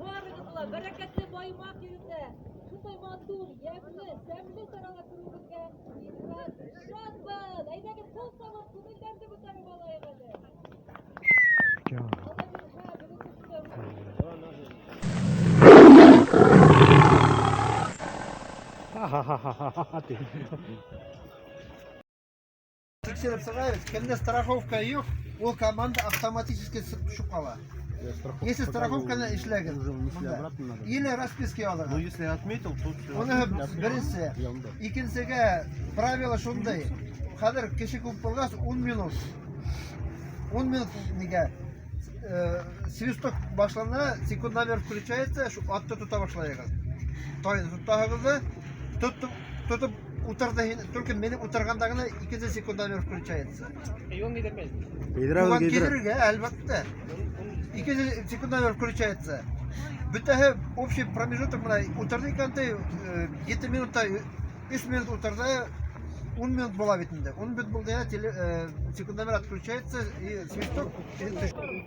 Varıgızlar, bereketli baymak yerinde. Şunday mandur, yemli, semli sarana kurulurken İzmet, şanbal, eydeki tol savun, kumillerdi bu tarif alayamadı. Allah bir Тексеріп сағайыз, кімде страховка yok, ол команда автоматически түшіп қала. Если страховканы ішлеген, или расписки Ну, алады. если я отметил, то все. Оны бірінші, екіншіге правила шундай. Қазір кеше көп болғас 10 минут. 10 минут неге? Свисток башлана, секундомер включается, атты тута башлайығыз. Тойны туттағызды, тұтып утырды, только менің утырғандағына 2 секундомер включается. Оған кедірге, әлбәтті. 2 секундомер включается. Бүтәһе общий промежуток мына утырды икәнде 7 минутта 3 минут утырды, 10 минут була бит инде. 10 минут булды, секундомер отключается и свисток. Sezgelim.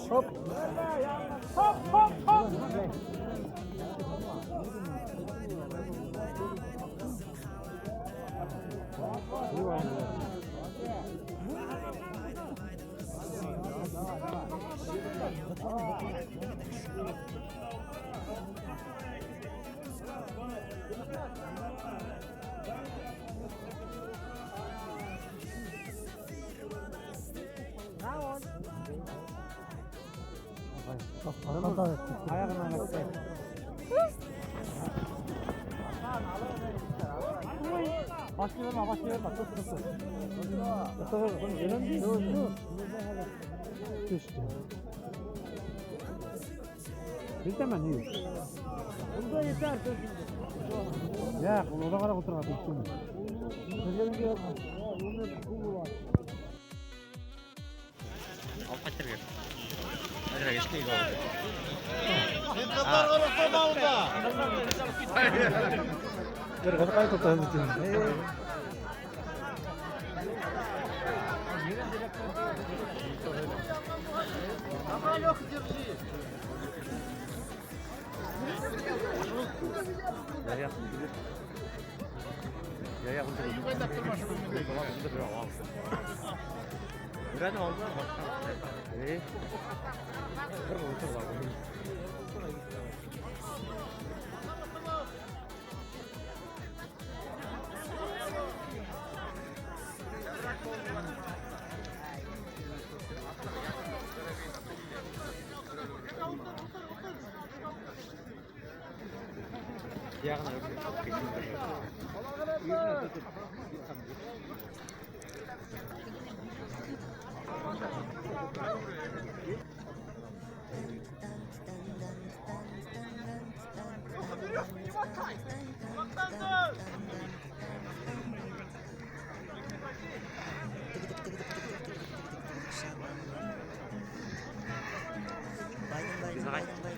Hop. Ayağına bak. Başlayalım. Bir de ben iyi. Bunda yeter. Ya, ona kadar oturma.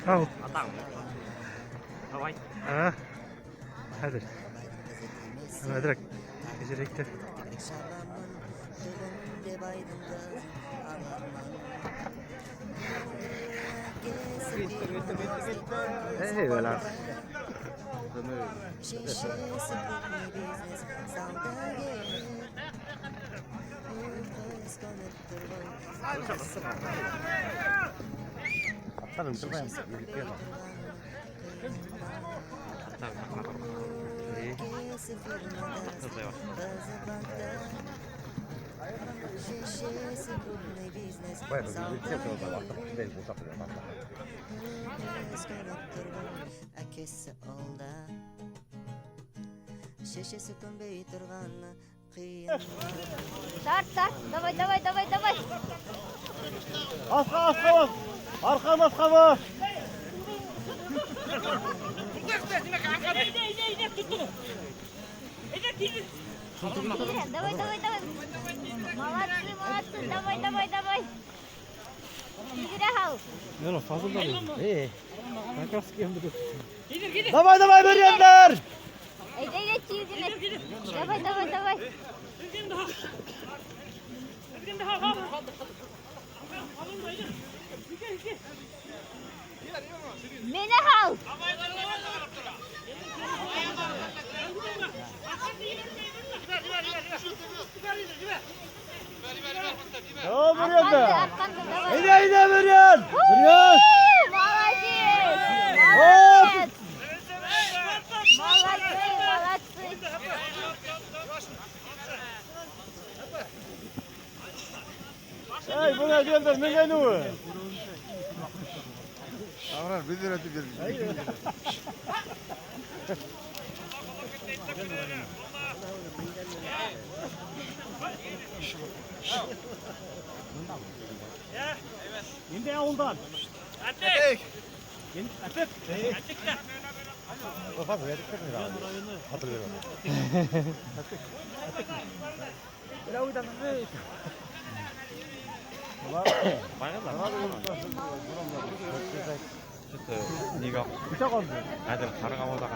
Al. Adam. Давай. Ha. Hadi. Hemen direkt. Gecelikte. Hey be lan. Kaptanım durmayın. Birlikte yapalım. Kaptanım bakma bakma. İyi. Hızlı yavaş. Vay be, birlikte yapıyoruz da bakma. Değil bu takılıyor bakma. Шешесі көнбей тұрғаны қиын. Тарт, тарт. Давай, давай, давай, давай. Asla bas. Arka bas. Давай, давай, давай. Молодцы, молодцы. Давай, давай, давай. Играл. Ne lan fazla da değil. İyi. Makas geldi. Давай Büryanlar. Ey, çizgini. Давай, давай, давай. Beni al. Tamam Arkanda, arkanda, давай. Haydi Büryan. Büryan. Молодец! Оп! Молодцы! Молодцы! Hey buna gönder menü. Avrar bir lira verir. Şimdi oldan. Fazla yedik mi abi? Hatırlıyorum. 네가 Bıçak oldu. 애들 바로 가보다가